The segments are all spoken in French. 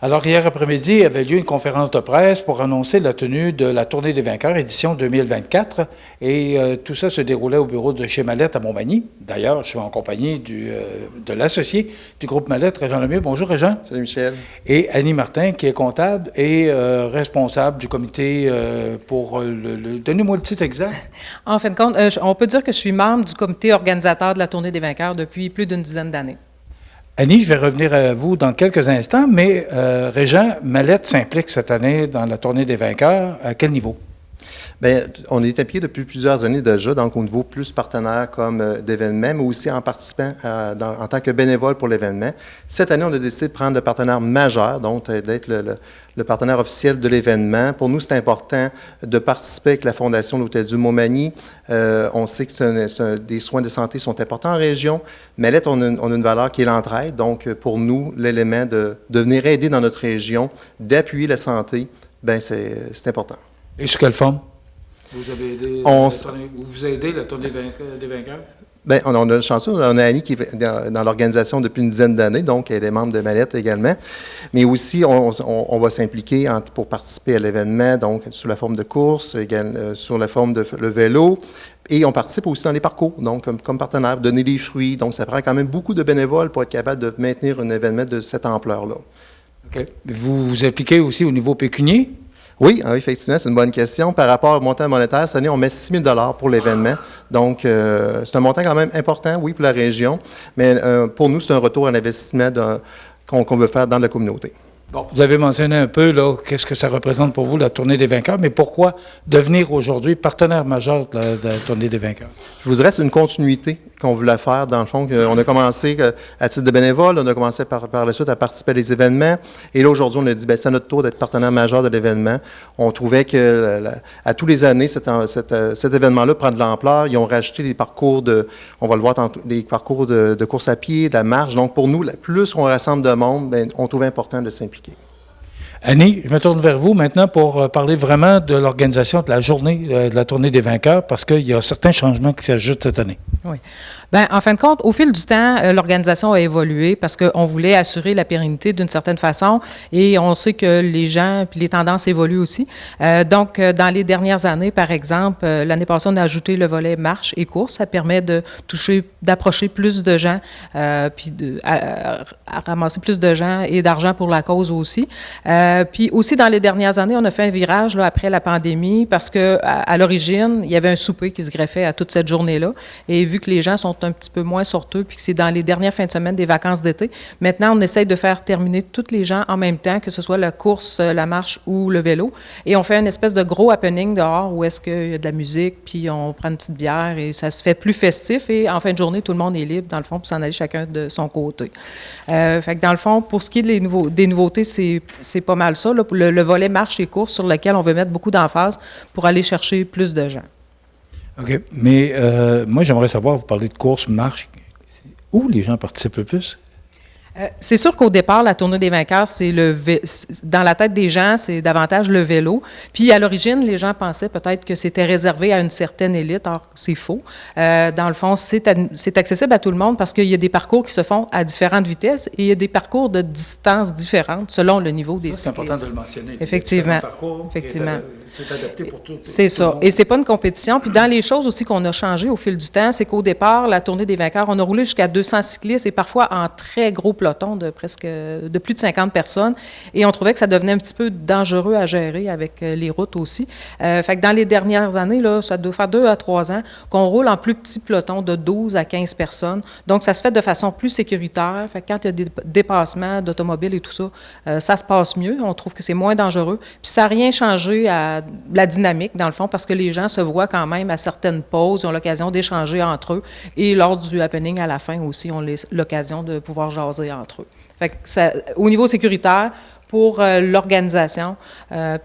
Alors, hier après-midi avait lieu une conférence de presse pour annoncer la tenue de la Tournée des vainqueurs, édition 2024. Et tout ça se déroulait au bureau de chez Mallette à Montmagny. D'ailleurs, je suis en compagnie de l'associé du groupe Mallette, Régent Lemieux. Bonjour, Régent. Salut, Michel. Et Annie Martin, qui est comptable et responsable du comité pour le... Donnez-moi le titre exact. En fin de compte, on peut dire que je suis membre du comité organisateur de la Tournée des vainqueurs depuis plus d'une dizaine d'années. Annie, je vais revenir à vous dans quelques instants, mais Régent, Mallette s'implique cette année dans la Tournée des vainqueurs. À quel niveau? Bien, on est impliqué depuis plusieurs années déjà, donc au niveau plus partenaire comme d'événements, mais aussi en participant en tant que bénévole pour l'événement. Cette année, on a décidé de prendre le partenaire majeur, donc d'être le partenaire officiel de l'événement. Pour nous, c'est important de participer avec la Fondation de l'Hôtel du Montmagny. On sait que des soins de santé sont importants en région. Mallette, on a une valeur qui est l'entraide. Donc, pour nous, l'élément de venir aider dans notre région, d'appuyer la santé, bien, c'est important. Et sous quelle forme? Vous avez aidé la Tournée des vainqueurs? Bien, on a une chance. On a Annie qui est dans l'organisation depuis une dizaine d'années, donc elle est membre de Mallette également. Mais aussi, on va s'impliquer pour participer à l'événement, donc sous la forme de course, sous la forme de le vélo. Et on participe aussi dans les parcours, donc comme partenaire, donner des fruits. Donc, ça prend quand même beaucoup de bénévoles pour être capable de maintenir un événement de cette ampleur-là. OK. Vous vous impliquez aussi au niveau pécunier? Oui, effectivement, c'est une bonne question. Par rapport au montant monétaire, cette année, on met 6 000 pour l'événement. Donc, c'est un montant quand même important, oui, pour la région. Mais pour nous, c'est un retour à l'investissement qu'on veut faire dans la communauté. Bon, vous avez mentionné un peu, là, qu'est-ce que ça représente pour vous, la Tournée des vainqueurs, mais pourquoi devenir aujourd'hui partenaire majeur de la Tournée des vainqueurs? Je vous dirais, c'est une continuité qu'on voulait faire, dans le fond. On a commencé à titre de bénévole, on a commencé par la suite à participer à des événements, et là, aujourd'hui, on a dit, bien, c'est à notre tour d'être partenaire majeur de l'événement. On trouvait que, à tous les années, cet événement-là prend de l'ampleur. Ils ont rajouté des parcours on va le voir tantôt, des parcours de course à pied, de la marche. Donc, pour nous, plus on rassemble de monde, bien, on trouvait important de s'impliquer. Annie, je me tourne vers vous maintenant pour parler vraiment de l'organisation de la journée de la Tournée des vainqueurs, parce qu'il y a certains changements qui s'ajoutent cette année. Oui. Bien, en fin de compte, au fil du temps, l'organisation a évolué parce qu'on voulait assurer la pérennité d'une certaine façon et on sait que les gens puis les tendances évoluent aussi. Donc, dans les dernières années, par exemple, l'année passée, on a ajouté le volet marche et course. Ça permet d'approcher plus de gens puis à ramasser plus de gens et d'argent pour la cause aussi. Puis aussi, dans les dernières années, on a fait un virage là, après la pandémie parce que à l'origine, il y avait un souper qui se greffait à toute cette journée-là. Et vu que les gens sont un petit peu moins sorteux puis que c'est dans les dernières fins de semaine des vacances d'été, maintenant, on essaye de faire terminer tous les gens en même temps, que ce soit la course, la marche ou le vélo. Et on fait une espèce de gros happening dehors où est-ce qu'il y a de la musique, puis on prend une petite bière et ça se fait plus festif. Et en fin de journée, tout le monde est libre, dans le fond, pour s'en aller chacun de son côté. Fait que dans le fond, pour ce qui est des nouveautés, c'est pas mal ça, là, le volet marche et course sur lequel on veut mettre beaucoup d'emphase pour aller chercher plus de gens. OK. Mais moi, j'aimerais savoir, vous parlez de course, marche, où les gens participent le plus? C'est sûr qu'au départ, la Tournée des vainqueurs, dans la tête des gens, c'est davantage le vélo. Puis à l'origine, les gens pensaient peut-être que c'était réservé à une certaine élite. Or, c'est faux. Dans le fond, c'est accessible à tout le monde parce qu'il y a des parcours qui se font à différentes vitesses et il y a des parcours de distances différentes selon le niveau des cyclistes. C'est important de le mentionner. Effectivement. Effectivement. C'est adapté pour tout. C'est ça. Et c'est pas une compétition. Puis dans les choses aussi qu'on a changé au fil du temps, c'est qu'au départ, la Tournée des vainqueurs, on a roulé jusqu'à 200 cyclistes et parfois en très gros peloton de plus de 50 personnes. Et on trouvait que ça devenait un petit peu dangereux à gérer avec les routes aussi. Fait que dans les dernières années, là, ça doit faire 2 à 3 ans qu'on roule en plus petits pelotons de 12 à 15 personnes. Donc, ça se fait de façon plus sécuritaire. Fait que quand il y a des dépassements d'automobiles et tout ça, ça se passe mieux. On trouve que c'est moins dangereux. Puis ça n'a rien changé à la dynamique, dans le fond, parce que les gens se voient quand même à certaines pauses, ils ont l'occasion d'échanger entre eux. Et lors du happening à la fin aussi, on a l'occasion de pouvoir jaser entre eux. Fait que ça, au niveau sécuritaire, pour l'organisation,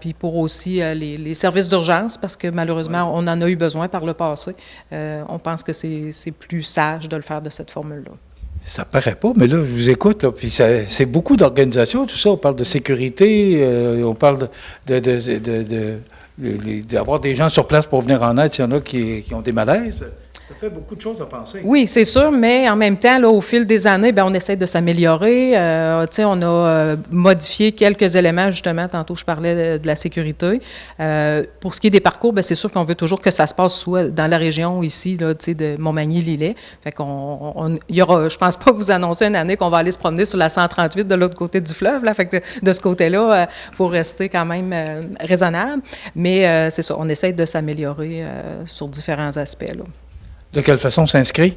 puis pour aussi les services d'urgence, parce que malheureusement, on en a eu besoin par le passé. On pense que c'est plus sage de le faire de cette formule-là. Ça paraît pas, mais là, je vous écoute, là, puis c'est beaucoup d'organisations, tout ça. On parle de sécurité, on parle d'avoir des gens sur place pour venir en aide s'il y en a qui ont des malaises. Ça fait beaucoup de choses à penser. Oui, c'est sûr, mais en même temps, là, au fil des années, bien, on essaie de s'améliorer. On a modifié quelques éléments, justement. Tantôt, je parlais de la sécurité. Pour ce qui est des parcours, bien, c'est sûr qu'on veut toujours que ça se passe soit dans la région ici, là, de Montmagny-Lillet. Fait il y aura, je pense pas que vous annoncez une année qu'on va aller se promener sur la 138 de l'autre côté du fleuve. Là. Fait que de ce côté-là, il faut rester quand même raisonnable. Mais c'est ça, on essaie de s'améliorer sur différents aspects, là. De quelle façon on s'inscrit?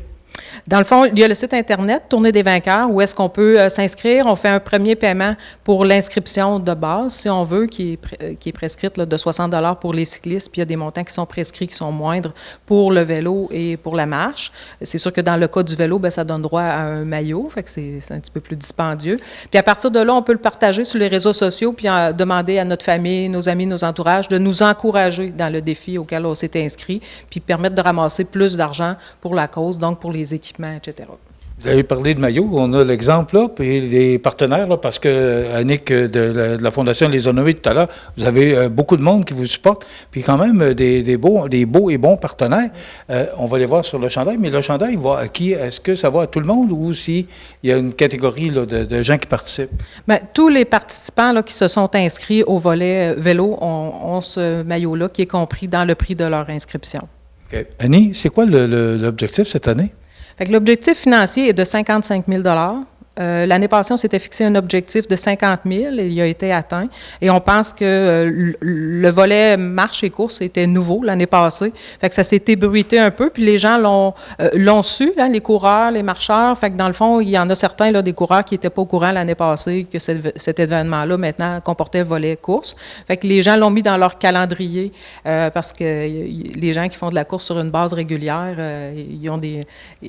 Dans le fond, il y a le site Internet, Tournée des vainqueurs, où est-ce qu'on peut s'inscrire. On fait un premier paiement pour l'inscription de base, si on veut, qui est prescrite là, de 60 $ pour les cyclistes, puis il y a des montants qui sont prescrits, qui sont moindres pour le vélo et pour la marche. C'est sûr que dans le cas du vélo, bien, ça donne droit à un maillot, fait que c'est un petit peu plus dispendieux. Puis à partir de là, on peut le partager sur les réseaux sociaux, puis demander à notre famille, nos amis, nos entourages de nous encourager dans le défi auquel on s'est inscrit, puis permettre de ramasser plus d'argent pour la cause, donc pour les équipements, etc. Vous avez parlé de maillot, on a l'exemple là, puis les partenaires, là, parce que Annick de la Fondation les a nommés tout à l'heure, vous avez beaucoup de monde qui vous supporte, puis quand même des beaux et bons partenaires. On va les voir sur le chandail, mais le chandail va à qui? Est-ce que ça va à tout le monde ou s'il y a une catégorie là, de gens qui participent? Bien, tous les participants là, qui se sont inscrits au volet vélo ont ce maillot-là qui est compris dans le prix de leur inscription. Okay. Annie, c'est quoi l'objectif cette année? Fait que l'objectif financier est de 55 000 $. L'année passée, on s'était fixé un objectif de 50 000 et il a été atteint. Et on pense que le volet marche et course était nouveau l'année passée. Fait que ça s'est ébruité un peu, puis les gens l'ont su, hein, les coureurs, les marcheurs. Fait que dans le fond, il y en a certains là, des coureurs qui n'étaient pas au courant l'année passée que cet événement-là maintenant comportait volet course. Fait que les gens l'ont mis dans leur calendrier parce que les gens qui font de la course sur une base régulière,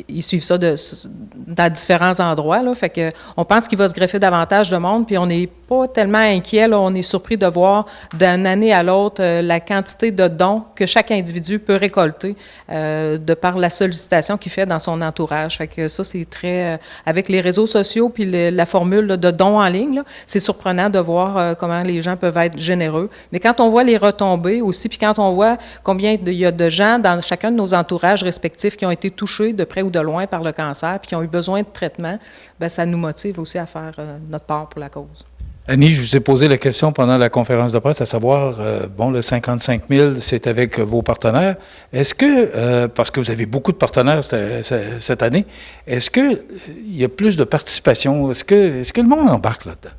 ils suivent ça dans différents endroits. Là. Fait que on pense qu'il va se greffer davantage de monde, puis on n'est pas tellement inquiet. Là, on est surpris de voir d'une année à l'autre la quantité de dons que chaque individu peut récolter de par la sollicitation qu'il fait dans son entourage. Fait que ça, c'est très... avec les réseaux sociaux puis la formule là, de dons en ligne, là, c'est surprenant de voir comment les gens peuvent être généreux. Mais quand on voit les retombées aussi, puis quand on voit combien il y a de gens dans chacun de nos entourages respectifs qui ont été touchés de près ou de loin par le cancer puis qui ont eu besoin de traitement, bien, ça nous motive aussi à faire notre part pour la cause. Annie, je vous ai posé la question pendant la conférence de presse, à savoir, le 55 000, c'est avec vos partenaires. Est-ce que, parce que vous avez beaucoup de partenaires cette année, est-ce qu'il y a plus de participation? Est-ce que le monde embarque là-dedans?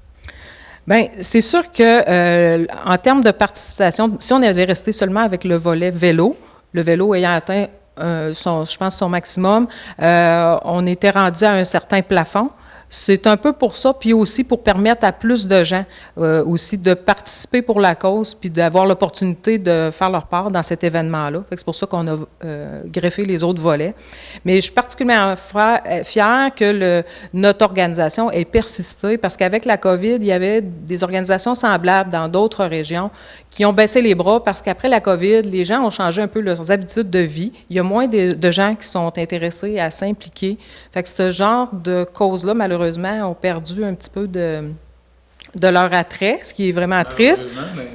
Bien, c'est sûr que en termes de participation, si on avait resté seulement avec le volet vélo, le vélo ayant atteint, je pense, son maximum, on était rendu à un certain plafond. C'est un peu pour ça, puis aussi pour permettre à plus de gens aussi de participer pour la cause, puis d'avoir l'opportunité de faire leur part dans cet événement-là. C'est pour ça qu'on a greffé les autres volets. Mais je suis particulièrement fière que notre organisation ait persisté, parce qu'avec la COVID, il y avait des organisations semblables dans d'autres régions qui ont baissé les bras, parce qu'après la COVID, les gens ont changé un peu leurs habitudes de vie. Il y a moins de gens qui sont intéressés à s'impliquer. Fait que ce genre de cause-là, malheureusement, ont perdu un petit peu de leur attrait, ce qui est vraiment triste.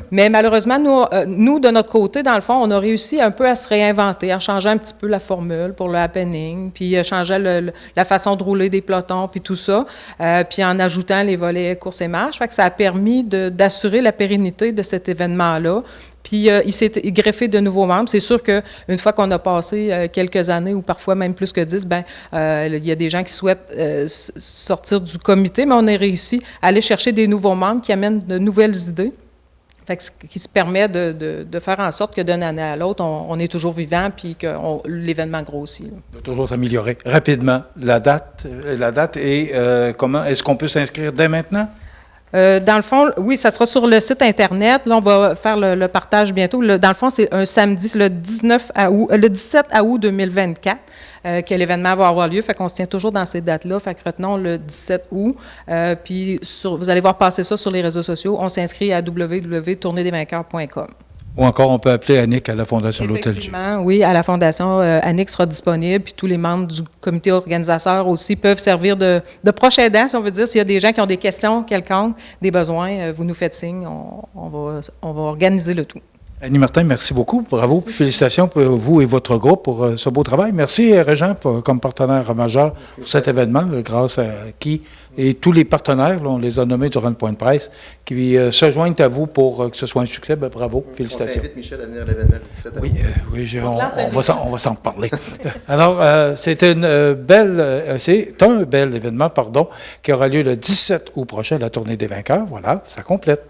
Mais malheureusement, nous, de notre côté, dans le fond, on a réussi un peu à se réinventer, à changer un petit peu la formule pour le happening, puis à changer la façon de rouler des pelotons, puis tout ça, puis en ajoutant les volets course et marche. Fait que ça a permis d'assurer la pérennité de cet événement-là. Puis il s'est greffé de nouveaux membres. C'est sûr qu'une fois qu'on a passé quelques années, ou parfois même plus que 10, il y a des gens qui souhaitent sortir du comité, mais on a réussi à aller chercher des nouveaux membres qui amènent de nouvelles idées. Fait que ce qui se permet de faire en sorte que d'une année à l'autre, on est toujours vivant puis que l'événement grossit. Là. On doit toujours s'améliorer. Rapidement, la date et comment est-ce qu'on peut s'inscrire dès maintenant? Dans le fond, oui, ça sera sur le site Internet. Là, on va faire le partage bientôt. Dans le fond, c'est un samedi, c'est le 17 août 2024 que l'événement va avoir lieu. Fait qu'on se tient toujours dans ces dates-là. Fait que retenons le 17 août. Puis vous allez voir passer ça sur les réseaux sociaux. On s'inscrit à www.tourneedesvainqueurs.com. Ou encore, on peut appeler Annick à la Fondation L'Hôtel G. Effectivement, oui, à la Fondation, Annick sera disponible, puis tous les membres du comité organisateur aussi peuvent servir de proches aidants, si on veut dire. S'il y a des gens qui ont des questions quelconques, des besoins, vous nous faites signe, on va organiser le tout. Annie Martin, merci beaucoup. Bravo. Puis félicitations pour vous et votre groupe pour ce beau travail. Merci, Régent, comme partenaire majeur pour cet événement, grâce à qui et tous les partenaires, là, on les a nommés durant le point de presse, qui se joignent à vous pour que ce soit un succès. Ben, bravo. Félicitations. On t'invite, Michel, à venir à l'événement le 17 avril. Oui, on va s'en parler. Alors, c'est un bel événement, qui aura lieu le 17 août prochain, la Tournée des vainqueurs. Voilà, ça complète.